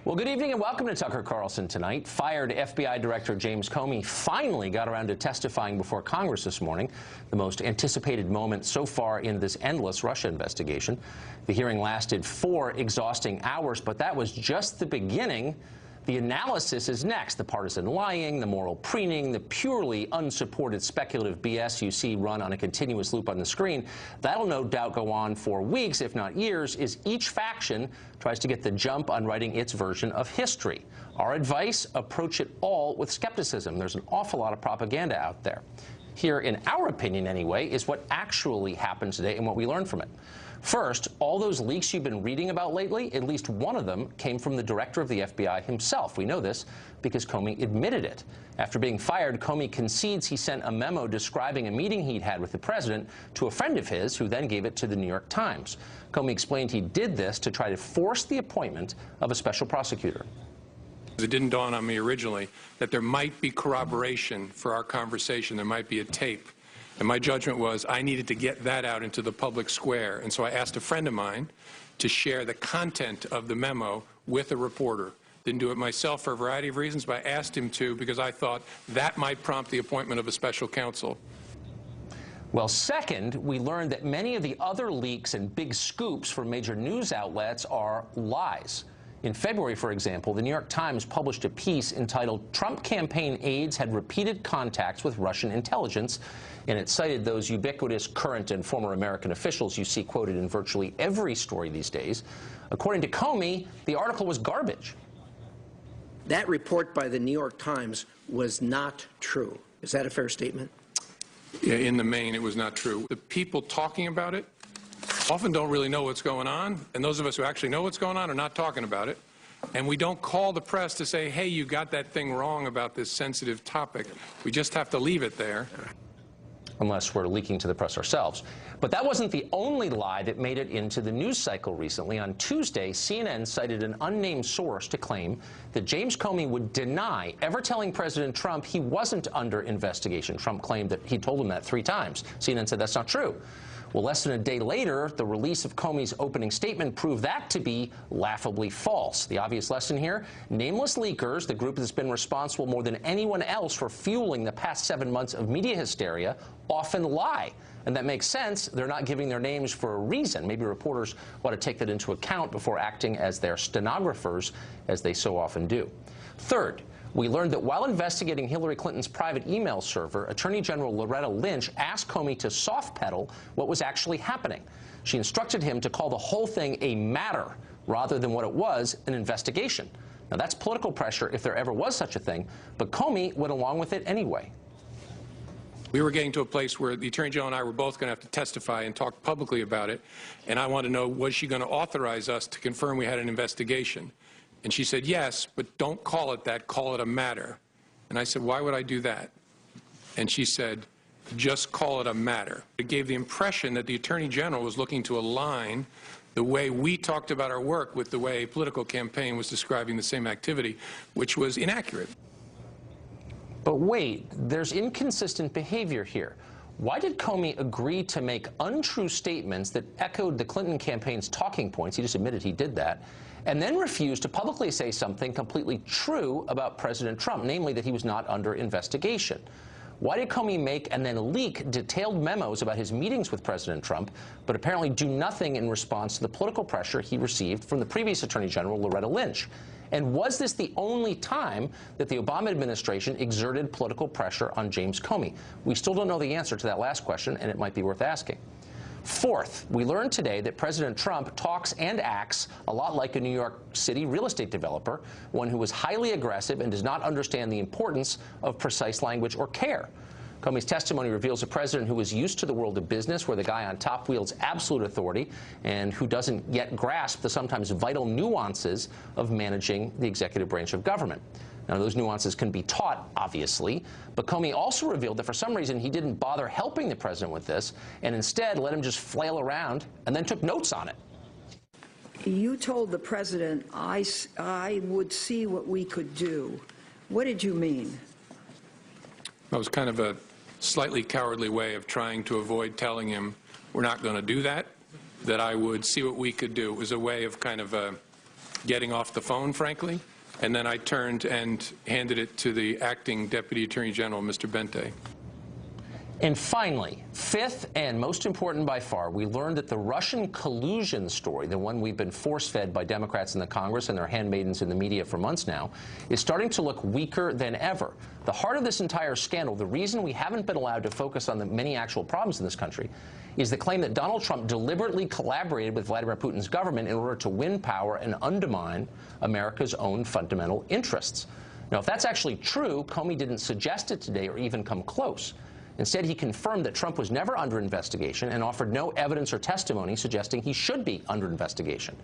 Well, good evening and welcome to Tucker Carlson Tonight. Fired FBI Director James Comey finally got around to testifying before Congress this morning, the most anticipated moment so far in this endless Russia investigation. The hearing lasted 4 exhausting hours, but that was just the beginning. The analysis is next. The partisan lying, the moral preening, the purely unsupported speculative BS you see run on a continuous loop on the screen. That'll no doubt go on for weeks, if not years, as each faction tries to get the jump on writing its version of history. Our advice, approach it all with skepticism. There's an awful lot of propaganda out there. Here, in our opinion anyway, is what actually happened today and what we learned from it. First, all those leaks you've been reading about lately, at least one of them came from the director of the FBI himself. We know this because Comey admitted it. After being fired, Comey concedes he sent a memo describing a meeting he'd had with the president to a friend of his, who then gave it to the New York Times. Comey explained he did this to try to force the appointment of a special prosecutor. It didn't dawn on me originally that there might be corroboration for our conversation. There might be a tape. And my judgment was I needed to get that out into the public square. And so I asked a friend of mine to share the content of the memo with a reporter. Didn't do it myself for a variety of reasons, but I asked him to because I thought that might prompt the appointment of a special counsel. Well, second, we learned that many of the other leaks and big scoops from major news outlets are lies. In February, for example, the New York Times published a piece entitled "Trump Campaign Aides Had Repeated Contacts with Russian Intelligence," and it cited those ubiquitous current and former American officials you see quoted in virtually every story these days. According to Comey, the article was garbage. That report by the New York Times was not true. Is that a fair statement? Yeah, in the main, it was not true. The people talking about it often don't really know what's going on, and those of us who actually know what's going on are not talking about it. And we don't call the press to say, hey, you got that thing wrong about this sensitive topic. We just have to leave it there. Unless we're leaking to the press ourselves. But that wasn't the only lie that made it into the news cycle recently. On Tuesday, CNN cited an unnamed source to claim that James Comey would deny ever telling President Trump he wasn't under investigation. Trump claimed that he told him that 3 times. CNN said that's not true. Well, less than a day later, the release of Comey's opening statement proved that to be laughably false. The obvious lesson here, nameless leakers, the group that's been responsible more than anyone else for fueling the past 7 months of media hysteria, often lie. And that makes sense. They're not giving their names for a reason. Maybe reporters ought to take that into account before acting as their stenographers, as they so often do. Third, we learned that while investigating Hillary Clinton's private email server, Attorney General Loretta Lynch asked Comey to soft-pedal what was actually happening. She instructed him to call the whole thing a matter rather than what it was, an investigation. Now, that's political pressure if there ever was such a thing, but Comey went along with it anyway. We were getting to a place where the Attorney General and I were both going to have to testify and talk publicly about it, and I wanted to know, was she going to authorize us to confirm we had an investigation? And she said, yes, but don't call it that, call it a matter. And I said, why would I do that? And she said, just call it a matter. It gave the impression that the Attorney General was looking to align the way we talked about our work with the way a political campaign was describing the same activity, which was inaccurate. But wait, there's inconsistent behavior here. Why did Comey agree to make untrue statements that echoed the Clinton campaign's talking points, he just admitted he did that, and then refused to publicly say something completely true about President Trump, namely that he was not under investigation? Why did Comey make and then leak detailed memos about his meetings with President Trump, but apparently do nothing in response to the political pressure he received from the previous Attorney General, Loretta Lynch? And was this the only time that the Obama administration exerted political pressure on James Comey? We still don't know the answer to that last question, and it might be worth asking. Fourth, we learned today that President Trump talks and acts a lot like a New York City real estate developer, one who is highly aggressive and does not understand the importance of precise language or care. Comey's testimony reveals a president who is used to the world of business, where the guy on top wields absolute authority and who doesn't yet grasp the sometimes vital nuances of managing the executive branch of government. Now, those nuances can be taught, obviously, but Comey also revealed that for some reason he didn't bother helping the president with this and instead let him just flail around and then took notes on it. You told the president, I would see what we could do. What did you mean? That was kind of a slightly cowardly way of trying to avoid telling him we're not going to do that, that I would see what we could do. It was a way of kind of getting off the phone, frankly, and then I turned and handed it to the acting Deputy Attorney General, Mr. Bente. And finally, fifth and most important by far, we learned that the Russian collusion story, the one we've been force-fed by Democrats in the Congress and their handmaidens in the media for months now, is starting to look weaker than ever. The heart of this entire scandal, the reason we haven't been allowed to focus on the many actual problems in this country, is the claim that Donald Trump deliberately collaborated with Vladimir Putin's government in order to win power and undermine America's own fundamental interests. Now, if that's actually true, Comey didn't suggest it today or even come close. Instead, he confirmed that Trump was never under investigation and offered no evidence or testimony suggesting he should be under investigation.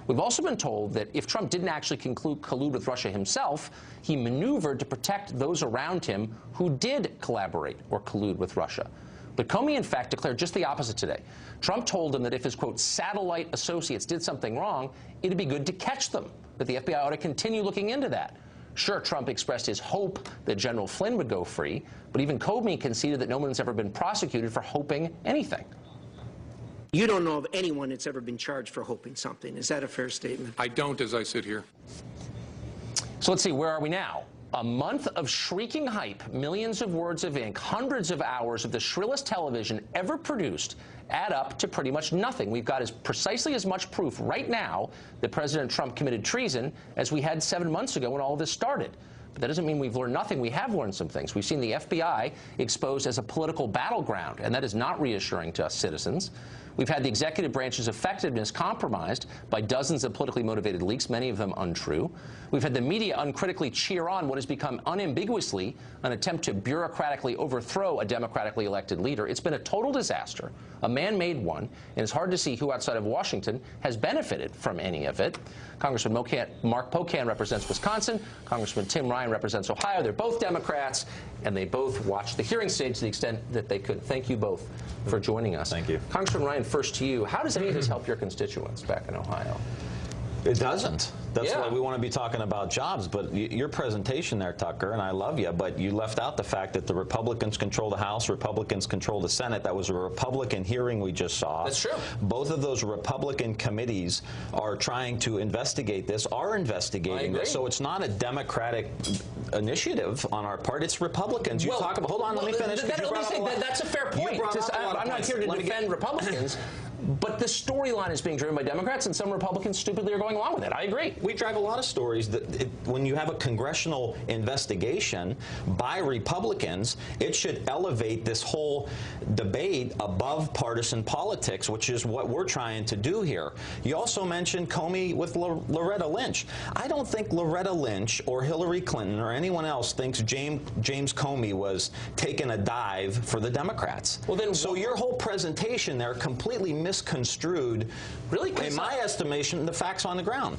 We've also been told that if Trump didn't actually collude with Russia himself, he maneuvered to protect those around him who did collaborate or collude with Russia. But Comey, in fact, declared just the opposite today. Trump told him that if his, quote, satellite associates did something wrong, it'd be good to catch them, that the FBI ought to continue looking into that. Sure, Trump expressed his hope that General Flynn would go free, but even Comey conceded that no one's ever been prosecuted for hoping anything. You don't know of anyone that's ever been charged for hoping something. Is that a fair statement? I don't, as I sit here. So let's see, where are we now? A month of shrieking hype, millions of words of ink, hundreds of hours of the shrillest television ever produced add up to pretty much nothing. We've got precisely as much proof right now that President Trump committed treason as we had 7 months ago when all of this started. But that doesn't mean we've learned nothing. We have learned some things. We've seen the FBI exposed as a political battleground, and that is not reassuring to us citizens. We've had the executive branch's effectiveness compromised by dozens of politically motivated leaks, many of them untrue. We've had the media uncritically cheer on what has become unambiguously an attempt to bureaucratically overthrow a democratically elected leader. It's been a total disaster, a man-made one, and it's hard to see who outside of Washington has benefited from any of it. Congressman Mark Pocan represents Wisconsin. Congressman Tim Ryan represents Ohio. They're both Democrats, and they both watched the hearing stage to the extent that they could. Thank you both for joining us. Thank you. Congressman Ryan, first to you. How does any of this help your constituents back in Ohio? It doesn't. That's why we want to be talking about jobs. But your presentation there, Tucker, and I love you, but you left out the fact that the Republicans control the House, Republicans control the Senate. That was a Republican hearing we just saw. That's true. Both of those Republican committees are trying to investigate this, are investigating this. So it's not a Democratic initiative on our part. It's Republicans. You talk about, hold on, let me finish. That's a fair point. I'm not here to defend Republicans. But the storyline is being driven by Democrats, and some Republicans stupidly are going along with it. I agree. We drive a lot of stories that when you have a congressional investigation by Republicans, it should elevate this whole debate above partisan politics, which is what we're trying to do here. You also mentioned Comey with Loretta Lynch. I don't think Loretta Lynch or Hillary Clinton or anyone else thinks James Comey was taking a dive for the Democrats. Well, then, so your whole presentation there completely misconstrued, really, in my estimation, the facts on the ground.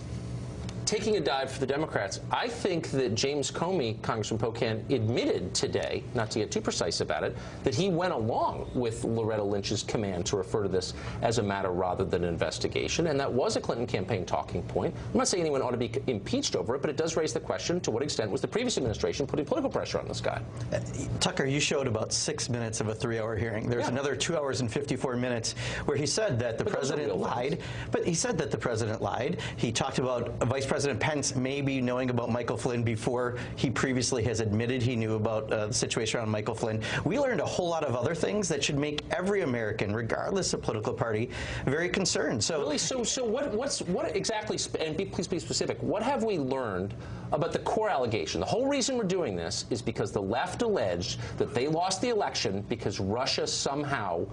Taking a dive for the Democrats, I think that James Comey, Congressman Pocan, admitted today, not to get too precise about it, that he went along with Loretta Lynch's command to refer to this as a matter rather than an investigation, and that was a Clinton campaign talking point. I'm not saying anyone ought to be impeached over it, but it does raise the question, to what extent was the previous administration putting political pressure on this guy? Tucker, you showed about 6 minutes of a 3-hour hearing. There's another 2 hours and 54 minutes where he said that the president lied, but he said that the president lied. He talked about Vice President Pence maybe knowing about Michael Flynn before he previously has admitted he knew about the situation around Michael Flynn. We learned a whole lot of other things that should make every American, regardless of political party, very concerned. So, really, so what exactly? And please be specific. What have we learned about the core allegation? The whole reason we're doing this is because the left alleged that they lost the election because Russia somehow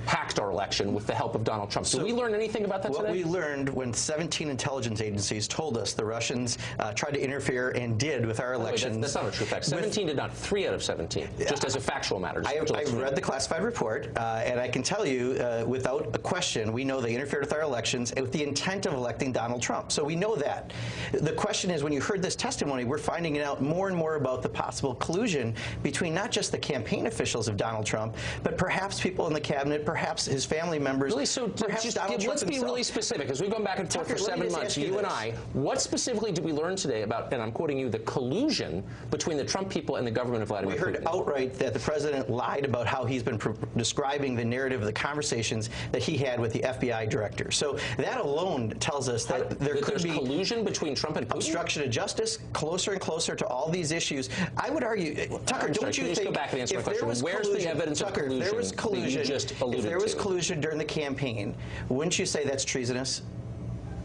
hacked our election with the help of Donald Trump. Did we learn anything about that today? What we learned when 17 intelligence agencies told us the Russians tried to interfere and did with our elections. That's not a true fact. 17 did not. 3 out of 17. Just as a factual matter. I've read the classified report, and I can tell you, without a question, we know they interfered with our elections with the intent of electing Donald Trump. So we know that. The question is, when you heard this testimony, we're finding out more and more about the possible collusion between not just the campaign officials of Donald Trump, but perhaps people in the cabinet, perhaps his family members. Really, so let's be really specific, because we've gone back and forth for 7 months, you and I. What specifically did we learn today about, and I'm quoting you, the collusion between the Trump people and the government of Vladimir Putin? We heard outright that the president lied about how he's been describing the narrative of the conversations that he had with the FBI director. So that alone tells us that there's collusion between Trump and Putin? Obstruction of justice, closer and closer to all these issues. I would argue, Tucker, don't you think go back and answer my question. Where's the evidence Tucker, of collusion? If there was collusion, if there was collusion during the campaign, wouldn't you say that's treasonous?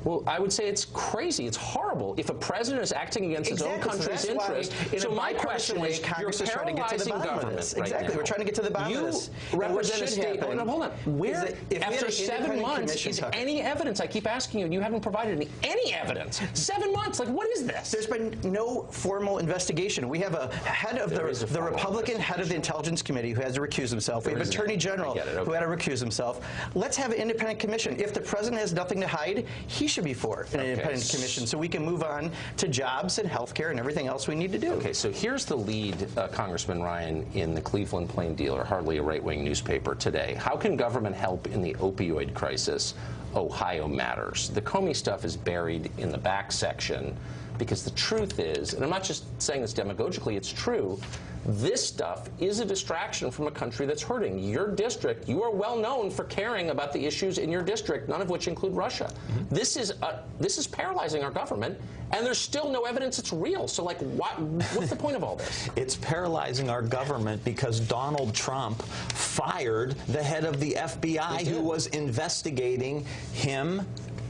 Well, I would say it's crazy. It's horrible. If a president is acting against his own country's interest. So my question is, Congress you're is trying to get to the bottom of this. Exactly. We're trying to get to the bottom of this. You represent a state. Hold on. Where, after 7 months, is any evidence? I keep asking you, and you haven't provided any evidence. 7 months. Like, what is this? There's been no formal investigation. We have a head of the Republican head of the Intelligence Committee who has to recuse himself. We have an Attorney General who had to recuse himself. Let's have an independent commission. If the president has nothing to hide, he should be for an independent commission so we can move on to jobs and health care and everything else we need to do. Okay, so here's the lead, Congressman Ryan, in the Cleveland Plain Dealer, hardly a right-wing newspaper today. How can government help in the opioid crisis? Ohio matters. The Comey stuff is buried in the back section because the truth is, and I'm not just saying this demagogically, it's true, this stuff is a distraction from a country that's hurting. Your district, you are well known for caring about the issues in your district, none of which include Russia. This is paralyzing our government, and there's still no evidence it's real. So, like, what's the point of all this? It's paralyzing our government because Donald Trump fired the head of the FBI who was investigating him,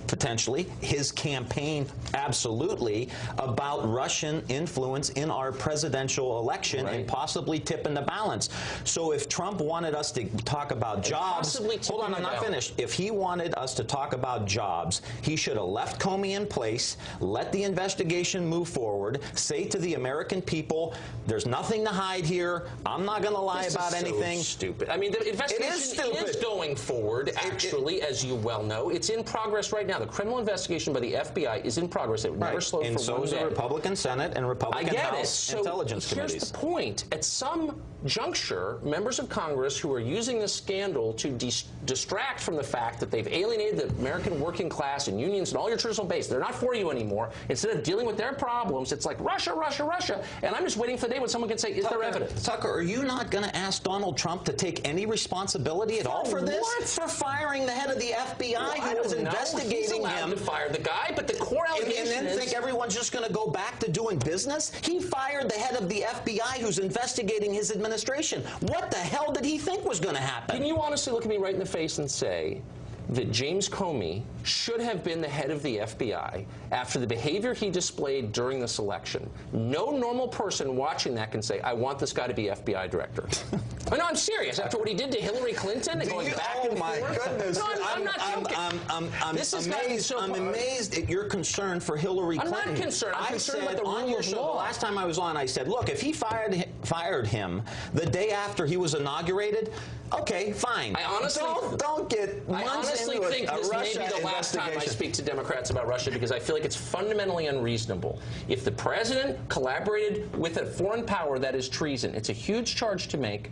potentially, his campaign, absolutely, about Russian influence in our presidential election and possibly tipping the balance. So if Trump wanted us to talk about jobs, hold on, I'm not finished. If he wanted us to talk about jobs, he should have left Comey in place, let the investigation move forward, say to the American people, there's nothing to hide here, I'm not going to lie about anything. So stupid. I mean, the investigation is going forward, actually, as you well know. It's in progress right now. The criminal investigation by the FBI is in progress. It would never slow for one day. And so is the Republican Senate and Republican House Intelligence Committees. Here's the point. At some juncture, members of Congress who are using this scandal to distract from the fact that they've alienated the American working class and unions and all your traditional base, they're not for you anymore. Instead of dealing with their problems, it's like Russia, Russia, Russia. And I'm just waiting for the day when someone can say, is there evidence? Tucker, are you not going to ask Donald Trump to take any responsibility at all for this? What? For firing the head of the FBI who was investigating him. To fire the guy, but the core allegation and then think everyone's just going to go back to doing business? He fired the head of the FBI who's investigating his administration. What the hell did he think was going to happen? Can you honestly look at me right in the face and say that James Comey should have been the head of the FBI after the behavior he displayed during this election? No normal person watching that can say, I want this guy to be FBI director. I know, I'm serious. After what he did to Hillary Clinton and going back and forth. Oh, my goodness. No, I'm not joking. I'm amazed at your concern for Hillary Clinton. I'm not concerned. I'm concerned about the rule of law. The last time I was on, I said, look, if he fired him the day after he was inaugurated, okay, fine. I honestly think this may be the last time I speak to Democrats about Russia because I feel like it's fundamentally unreasonable. If the president collaborated with a foreign power, that is treason. It's a huge charge to make.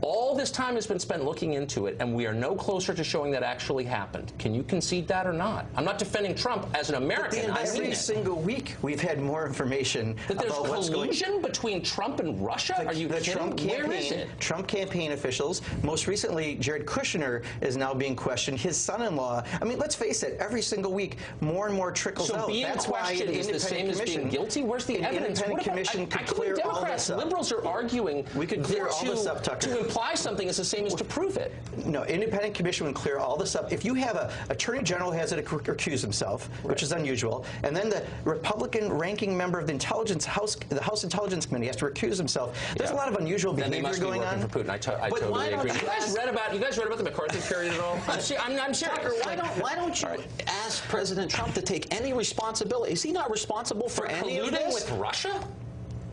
All this time has been spent looking into it, and we are no closer to showing that actually happened. Can you concede that or not? I'm not defending Trump as an American. Every single week, we've had more information that there's collusion between Trump and Russia. Are you kidding? Where is it? Trump campaign officials. Most recently, Jared Kushner is now being questioned. His son-in-law. I mean, let's face it. Every single week, more and more trickles out. So being questioned is the same as being guilty. Where's the evidence? Independent commission could clear all this up. Liberals are arguing we could clear all this up, Tucker. To imply something is the same as to prove it. No, independent commission would clear all this up. If you have an attorney general who has to recuse himself, which is unusual, and then the Republican ranking member of the House Intelligence Committee has to recuse himself, there's a lot of unusual behavior going on. For Putin. I totally agree. You guys read about the McCarthy period at all? I'm serious. Tucker, why don't you ask President Trump to take any responsibility? Is he not responsible for any of this? With Russia?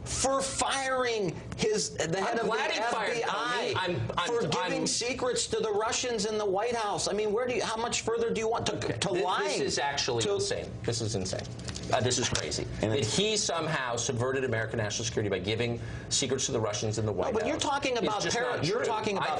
For firing the head of the FBI, for giving secrets to the Russians in the White House. I mean, how much further do you want to lie? This is actually insane. This is insane. This is crazy. That he somehow subverted American national security by giving secrets to the Russians in the White House. But you're talking about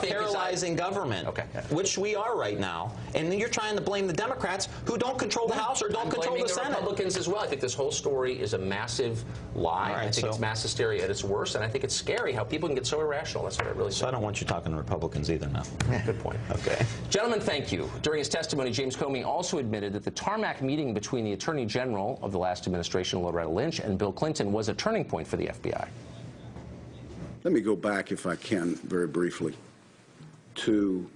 paralyzing government, which we are right now, and then you're trying to blame the Democrats who don't control the House or don't control the Senate. Republicans as well. I think this whole story is a massive lie. I think it's mass hysteria at its worst, and I think it's scary how people can get so irrational. That's what I really think. So I don't want you talking to Republicans either now. Good point. Okay. Gentlemen, thank you. During his testimony, James Comey also admitted that the tarmac meeting between the Attorney General of the last administration, Loretta Lynch, and Bill Clinton was a turning point for the FBI. Let me go back, if I can, very briefly, to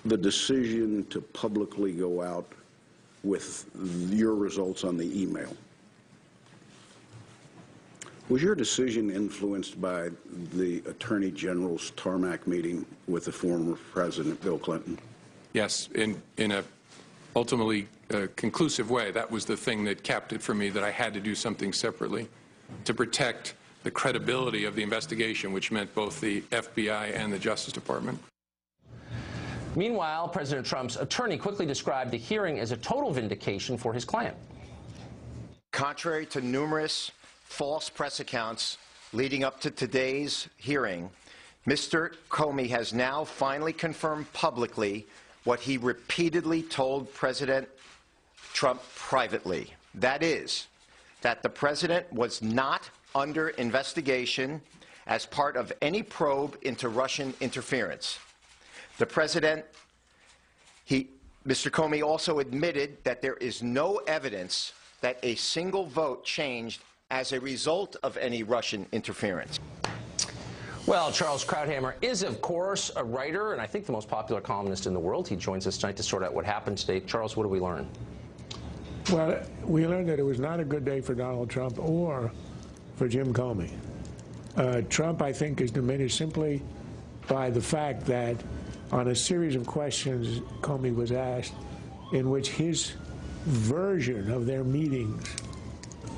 the decision to publicly go out with your results on the email. Was your decision influenced by the Attorney General's tarmac meeting with the former President Bill Clinton? Yes, in a ultimately conclusive way. That was the thing that capped it for me, that I had to do something separately to protect the credibility of the investigation, which meant both the FBI and the Justice Department. Meanwhile, President Trump's attorney quickly described the hearing as a total vindication for his client. Contrary to numerous false press accounts leading up to today's hearing, Mr. Comey has now finally confirmed publicly what he repeatedly told President Trump privately. That is, that the president was not under investigation as part of any probe into Russian interference. The president, Mr. Comey also admitted that there is no evidence that a single vote changed as a result of any Russian interference. Well, Charles Krauthammer is, of course, a writer and I think the most popular columnist in the world. He joins us tonight to sort out what happened today. Charles, what did we learn? Well, we learned that it was not a good day for Donald Trump or for Jim Comey. Trump, I think, is diminished simply by the fact that on a series of questions Comey was asked in which his version of their meetings,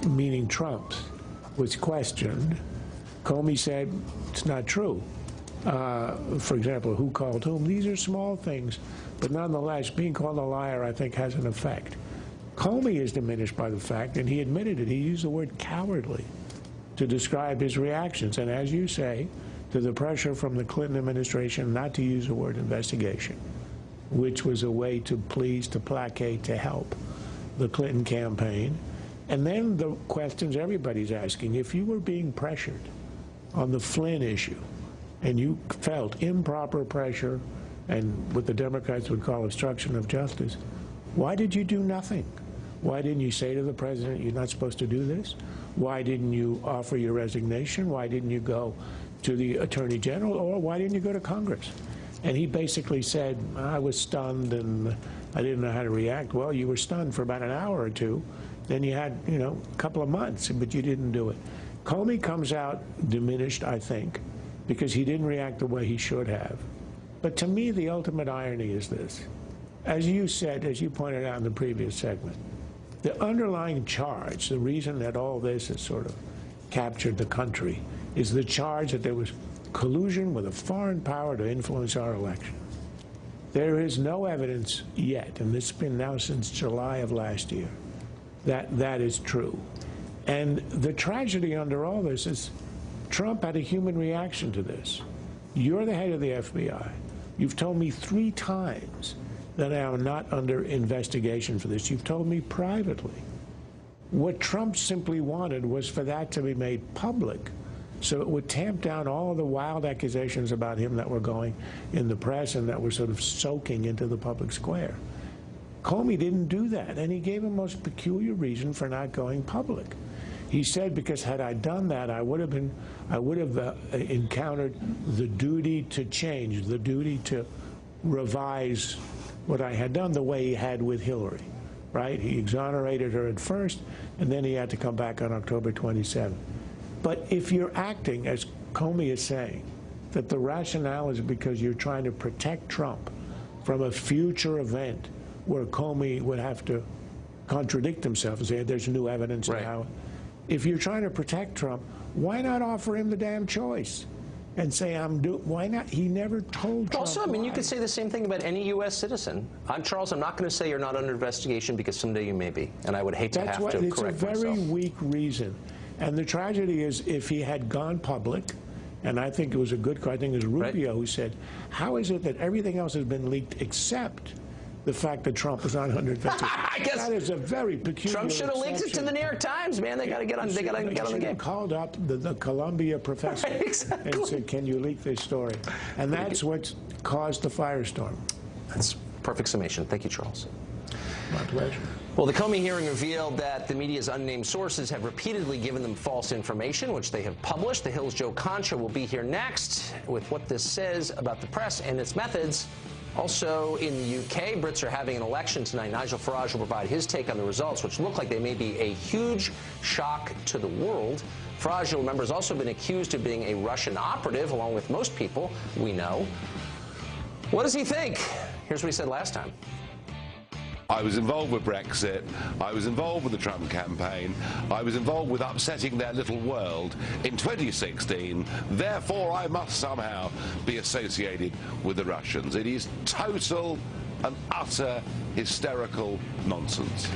meaning Trump's, was questioned, Comey said it's not true. For example, who called whom? These are small things, but nonetheless, being called a liar, I think, has an effect. Comey is diminished by the fact, and he admitted it, he used the word cowardly to describe his reactions. And as you say, to the pressure from the Clinton administration not to use the word investigation, which was a way to please, to placate, to help the Clinton campaign. And then the questions everybody's asking, if you were being pressured on the Flynn issue and you felt improper pressure and what the Democrats would call obstruction of justice, why did you do nothing? Why didn't you say to the president, you're not supposed to do this? Why didn't you offer your resignation? Why didn't you go to the Attorney General? Or why didn't you go to Congress? And he basically said, I was stunned and I didn't know how to react. Well, you were stunned for about an hour or two. Then you had, a couple of months, but you didn't do it. Comey comes out diminished, I think, because he didn't react the way he should have. But to me, the ultimate irony is this. As you said, as you pointed out in the previous segment, the underlying charge, the reason that all this has sort of captured the country, is the charge that there was collusion with a foreign power to influence our election. There is no evidence yet, and this has been now since July of last year, that that is true. And the tragedy under all this is Trump had a human reaction to this. You're the head of the FBI. You've told me 3 times that I am not under investigation for this. You've told me privately. What Trump simply wanted was for that to be made public so it would tamp down all of the wild accusations about him that were going in the press and that were sort of soaking into the public square. Comey didn't do that, and he gave a most peculiar reason for not going public. He said, because had I done that, I would have encountered the duty to change, the duty to revise what I had done the way he had with Hillary, right? He exonerated her at first, and then he had to come back on October 27th. But if you're acting, as Comey is saying, that the rationale is because you're trying to protect Trump from a future event where Comey would have to contradict himself and say there's new evidence now. If you're trying to protect Trump, why not offer him the damn choice? and say, why not? He never told Trump. Also, I mean, you could say the same thing about any U.S. citizen. I'm Charles. I'm not going to say you're not under investigation because someday you may be, and I would hate to have to correct myself. It's a very weak reason. And the tragedy is if he had gone public, and I think it was a good call, I think it was Rubio who said, how is it that everything else has been leaked except the fact that Trump was not under investigation? I guess that is a very peculiar Trump should have leaked it to the New York Times, man. They got to get on. They got to get on the game. Called up the Columbia professor exactly. and said, "Can you leak this story?" And that's what caused the firestorm. That's perfect summation. Thank you, Charles. My pleasure. Well, the Comey hearing revealed that the media's unnamed sources have repeatedly given them false information, which they have published. The Hill's Joe Concha will be here next with what this says about the press and its methods. Also in the UK, Brits are having an election tonight. Nigel Farage will provide his take on the results, which look like they may be a huge shock to the world. Farage, you'll remember, has also been accused of being a Russian operative, along with most people we know. What does he think? Here's what he said last time. I was involved with Brexit, I was involved with the Trump campaign, I was involved with upsetting their little world in 2016, therefore I must somehow be associated with the Russians. It is total and utter hysterical nonsense.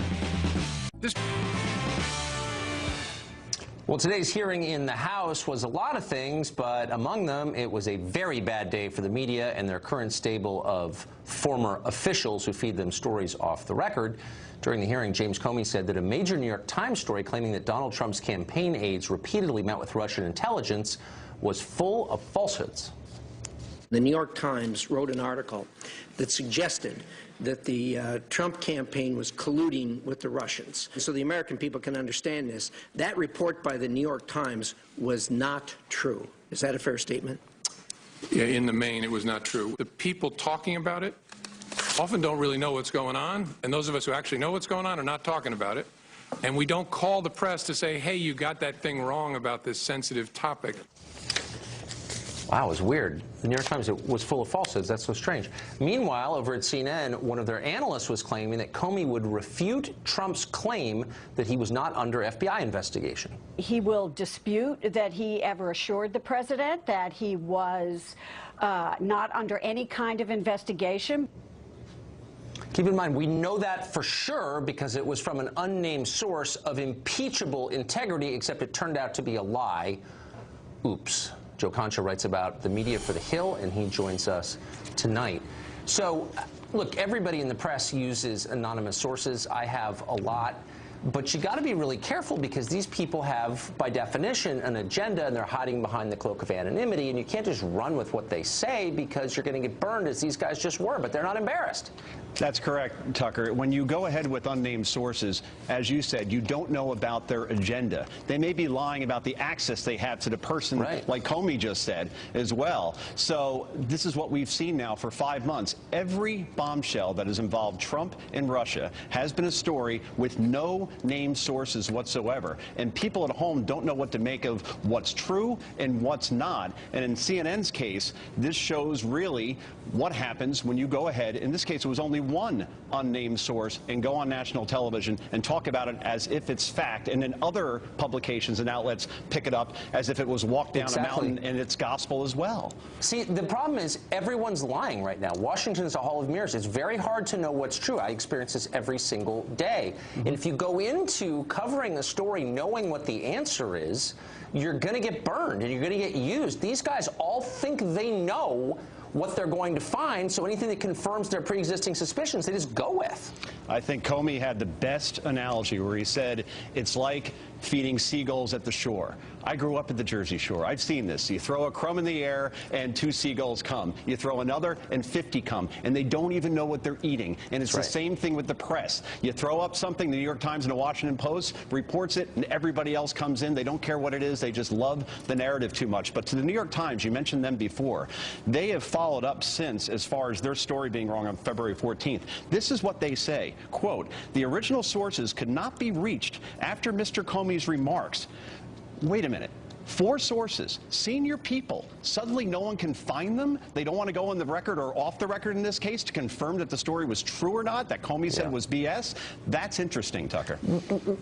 Well, today's hearing in the House was a lot of things, but among them, it was a very bad day for the media and their current stable of former officials who feed them stories off the record. During the hearing, James Comey said that a major New York Times story claiming that Donald Trump's campaign aides repeatedly met with Russian intelligence was full of falsehoods. The New York Times wrote an article that suggested that the Trump campaign was colluding with the Russians. So the American people can understand this. That report by the New York Times was not true. Is that a fair statement? Yeah, in the main, it was not true. The people talking about it often don't really know what's going on, and those of us who actually know what's going on are not talking about it. And we don't call the press to say, hey, you got that thing wrong about this sensitive topic. Wow, it was weird. The New York Times was full of falsehoods. That's so strange. Meanwhile, over at CNN, one of their analysts was claiming that Comey would refute Trump's claim that he was not under FBI investigation. He will dispute that he ever assured the president that he was not under any kind of investigation. Keep in mind, we know that for sure because it was from an unnamed source of impeachable integrity, except it turned out to be a lie. Oops. Joe Concha writes about the media for The Hill, and he joins us tonight. So, look, everybody in the press uses anonymous sources. I have a lot. But you got to be really careful because these people have, by definition, an agenda, and they're hiding behind the cloak of anonymity, and you can't just run with what they say because you're going to get burned, as these guys just were, but they're not embarrassed. That's correct, Tucker. When you go ahead with unnamed sources, as you said, you don't know about their agenda. They may be lying about the access they have to the person, like Comey just said, as well. So this is what we've seen now for 5 months. Every bombshell that has involved Trump and Russia has been a story with no named sources whatsoever. And people at home don't know what to make of what's true and what's not. And in CNN's case, this shows really what happens when you go ahead. In this case, it was only one unnamed source and go on national television and talk about it as if it's fact. And then other publications and outlets pick it up as if it was walked down a mountain and it's gospel as well. See, the problem is everyone's lying right now. Washington's a hall of mirrors. It's very hard to know what's true. I experience this every single day. And if you go into covering a story knowing what the answer is, you're going to get burned and you're going to get used. These guys all think they know what they're going to find, so anything that confirms their pre-existing suspicions, they just go with. I think Comey had the best analogy where he said it's like feeding seagulls at the shore. I grew up at the Jersey Shore. I've seen this. You throw a crumb in the air and 2 seagulls come. You throw another and 50 come, and they don't even know what they're eating. And it's the same thing with the press. You throw up something, the New York Times and the Washington Post reports it, and everybody else comes in. They don't care what it is. They just love the narrative too much. But to the New York Times, you mentioned them before, they have followed up since as far as their story being wrong on February 14th. This is what they say, quote, the original sources could not be reached after Mr. Comey's remarks. Wait a minute. 4 sources, senior people. Suddenly no one can find them. They don't want to go on the record or off the record in this case to confirm that the story was true or not, that Comey said was BS. That's interesting, Tucker.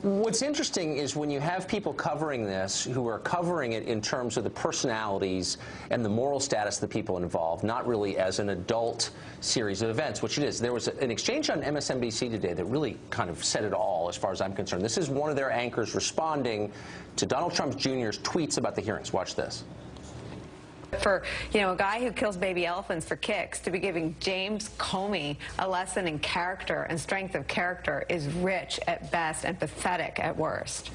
What's interesting is when you have people covering this who are covering it in terms of the personalities and the moral status of the people involved, not really as an adult series of events, which it is. There was an exchange on MSNBC today that really kind of said it all as far as I'm concerned. This is one of their anchors responding to Donald Trump Jr.'s tweets about the hearings. Watch this. For, a guy who kills baby elephants for kicks to be giving James Comey a lesson in character and strength of character is rich at best and pathetic at worst.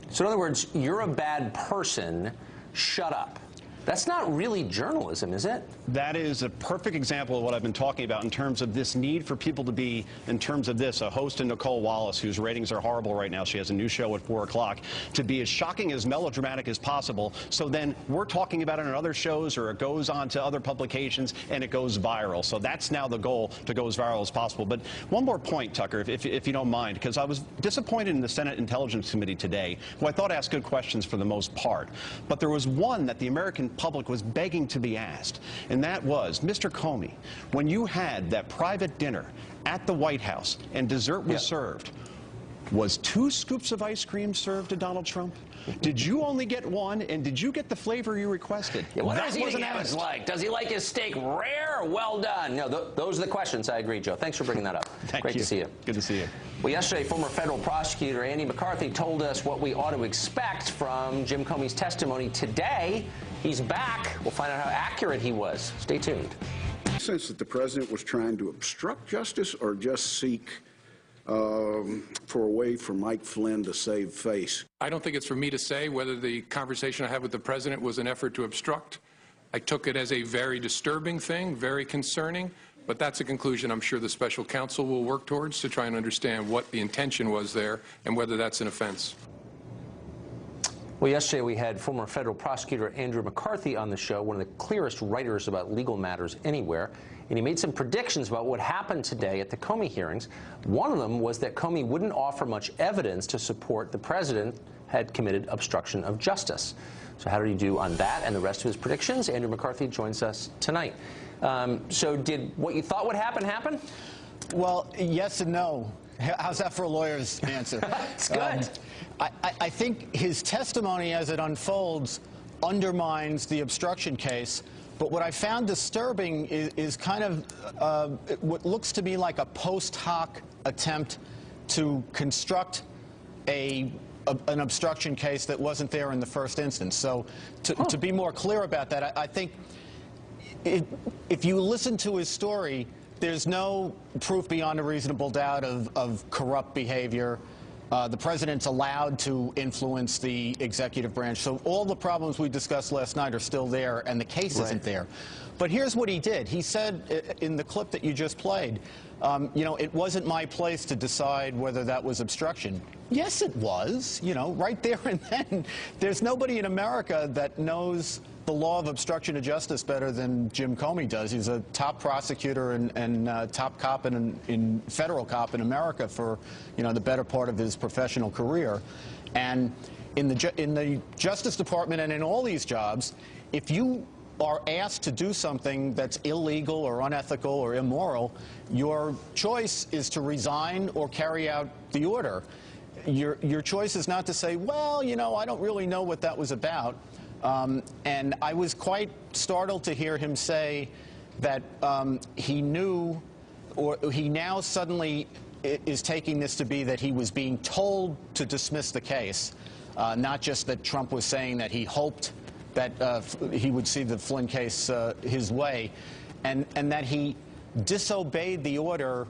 So in other words, you're a bad person, shut up. That's not really journalism, is it? That is a perfect example of what I've been talking about in terms of this need for people to be, in terms of this, a host in Nicole Wallace, whose ratings are horrible right now. She has a new show at 4 o'clock, to be as shocking, as melodramatic as possible. So then we're talking about it on other shows, or it goes on to other publications, and it goes viral. So that's now the goal, to go as viral as possible. But one more point, Tucker, if you don't mind, because I was disappointed in the Senate Intelligence Committee today, who I thought asked good questions for the most part. But there was one that the American public was begging to be asked, and that was, Mr. Comey, when you had that private dinner at the White House and dessert was served, was 2 scoops of ice cream served to Donald Trump? Did you only get 1, and did you get the flavor you requested? Yeah, what does he like? Does he like his steak rare or well done? No, those are the questions. I agree, Joe. Thanks for bringing that up. Great to see you. Good to see you. Well, yesterday, former federal prosecutor Andy McCarthy told us what we ought to expect from Jim Comey's testimony. Today, he's back. We'll find out how accurate he was. Stay tuned. Sense that the president was trying to obstruct justice or just seek for a way for Mike Flynn to save face? I don't think it's for me to say whether the conversation I had with the president was an effort to obstruct. I took it as a very disturbing thing, very concerning, but that's a conclusion I'm sure the special counsel will work towards to try and understand what the intention was there and whether that's an offense. Well, yesterday we had former federal prosecutor Andrew McCarthy on the show, one of the clearest writers about legal matters anywhere, and he made some predictions about what happened today at the Comey hearings. One of them was that Comey wouldn't offer much evidence to support the president had committed obstruction of justice. So how did he do on that and the rest of his predictions? Andrew McCarthy joins us tonight. So did what you thought would happen? Well, yes and no. How's that for a lawyer's answer? It's good. I think his testimony as it unfolds undermines the obstruction case. But what I found disturbing is kind of what looks to me like a post hoc attempt to construct an obstruction case that wasn't there in the first instance. So to be more clear about that, I think if you listen to his story, there's no proof beyond a reasonable doubt of corrupt behavior. The president's allowed to influence the executive branch. So all the problems we discussed last night are still there, and the case isn't there. But here's what he did. He said in the clip that you just played, it wasn't my place to decide whether that was obstruction. Yes, it was, right there and then. There's nobody in America that knows the law of obstruction of justice better than Jim Comey does. He's a top prosecutor and top cop in federal cop in America for the better part of his professional career. And in the Justice Department and in all these jobs, if you are asked to do something that's illegal or unethical or immoral, your choice is to resign or carry out the order. Your choice is not to say, well, I don't really know what that was about. And I was quite startled to hear him say that he knew, or he now suddenly is taking this to be that he was being told to dismiss the case, not just that Trump was saying that he hoped that he would see the Flynn case his way, and that he disobeyed the order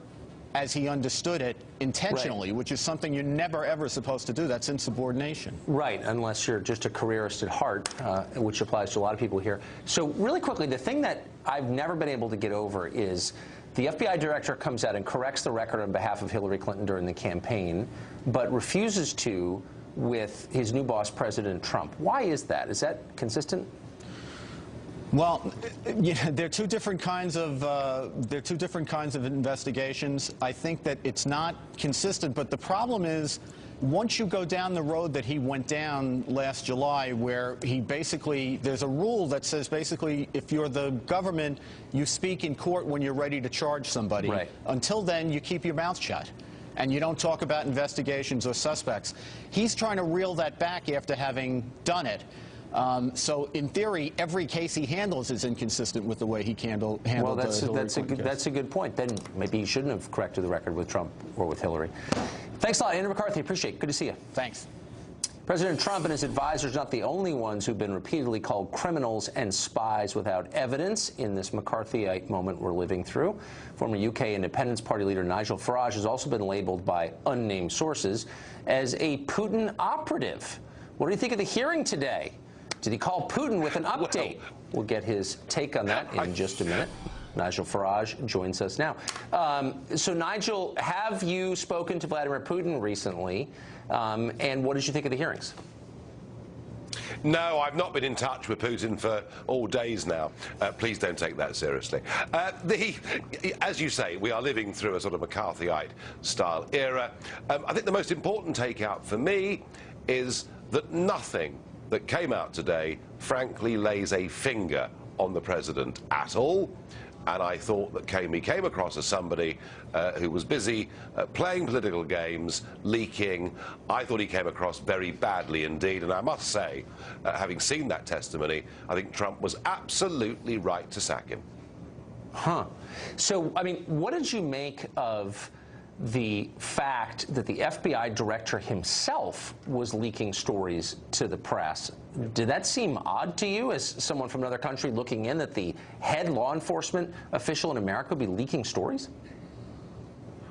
as he understood it intentionally, which is something you're never, ever supposed to do. That's insubordination. Right, unless you're just a careerist at heart, which applies to a lot of people here. So really quickly, the thing that I've never been able to get over is the FBI director comes out and corrects the record on behalf of Hillary Clinton during the campaign, but refuses to with his new boss, President Trump. Why is that? Is that consistent? Well, there are two different kinds of investigations. I think that it's not consistent, but the problem is once you go down the road that he went down last July, where he basically, there's a rule that says basically if you're the government, you speak in court when you're ready to charge somebody. Right. Until then, you keep your mouth shut. And you don't talk about investigations or suspects. He's trying to reel that back after having done it. So, in theory, every case he handles is inconsistent with the way he handled well, the Hillary that's a good point. Then maybe he shouldn't have corrected the record with Trump or with Hillary. Thanks a lot, Andrew McCarthy. Appreciate it. Good to see you. Thanks. President Trump and his advisors are not the only ones who've been repeatedly called criminals and spies without evidence in this McCarthyite moment we're living through. Former UK Independence Party leader Nigel Farage has also been labeled by unnamed sources as a Putin operative. What do you think of the hearing today? Did he call Putin with an update? We'll get his take on that in just a minute. Nigel Farage joins us now. So, Nigel, have you spoken to Vladimir Putin recently? And what did you think of the hearings? No, I've not been in touch with Putin for all days now. Please don't take that seriously. As you say, we are living through a sort of McCarthyite-style era. I think the most important takeout for me is that nothing that came out today, frankly, lays a finger on the president at all. And I thought that Comey came across as somebody who was busy playing political games, leaking. I thought he came across very badly indeed. And I must say, having seen that testimony, I think Trump was absolutely right to sack him. Huh. So, I mean, what did you make of the fact that the FBI director himself was leaking stories to the press? Did that seem odd to you as someone from another country looking in, that the head law enforcement official in America would be leaking stories?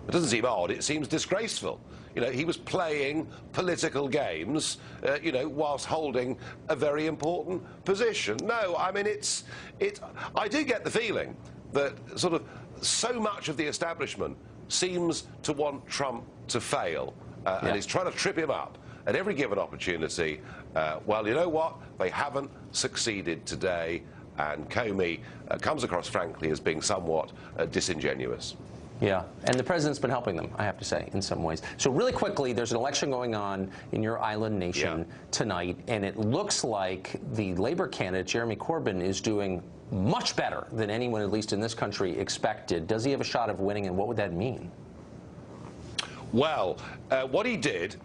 It doesn't seem odd. It seems disgraceful. You know, he was playing political games, you know, whilst holding a very important position. No, I mean, I do get the feeling that sort of so much of the establishment seems to want Trump to fail, and is trying to trip him up at every given opportunity. Well, you know what? They haven't succeeded today, and Comey comes across, frankly, as being somewhat disingenuous. Yeah, and the president's been helping them, I have to say, in some ways. So really quickly, there's an election going on in your island nation tonight, and it looks like the Labor candidate, Jeremy Corbyn, is doing much better than anyone, at least in this country, expected. Does he have a shot of winning, and what would that mean? Well, what he did,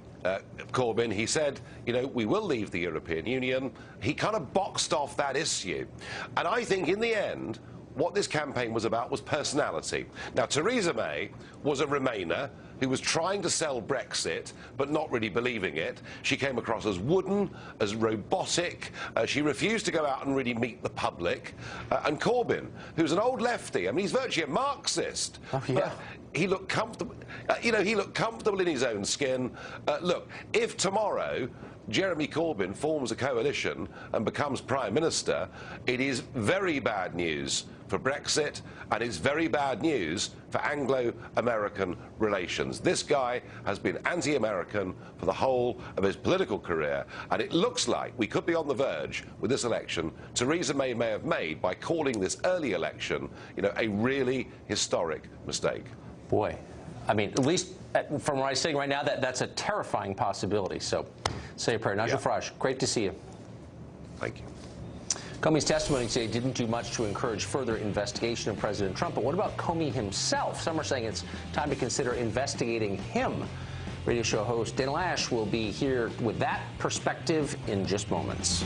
Corbyn, he said, you know, we will leave the European Union. He kind of boxed off that issue. And I think in the end, what this campaign was about was personality. Now, Theresa May was a Remainer who was trying to sell Brexit, but not really believing it. She came across as wooden, as robotic. She refused to go out and really meet the public. And Corbyn, who's an old lefty, I mean, he's virtually a Marxist. Oh, yeah. But he looked comfortable. You know, he looked comfortable in his own skin. Look, if tomorrow Jeremy Corbyn forms a coalition and becomes Prime Minister, it is very bad news for Brexit, and it's very bad news for Anglo-American relations. This guy has been anti-American for the whole of his political career, and it looks like we could be on the verge with this election Theresa May have made by calling this early election, you know, a really historic mistake. Boy, I mean, at least from where I'm sitting right now, that's a terrifying possibility. So say a prayer. Nigel Farage, great to see you. Thank you. Comey's testimony today didn't do much to encourage further investigation of President Trump, but what about Comey himself? Some are saying it's time to consider investigating him. Radio show host Dana Lash will be here with that perspective in just moments.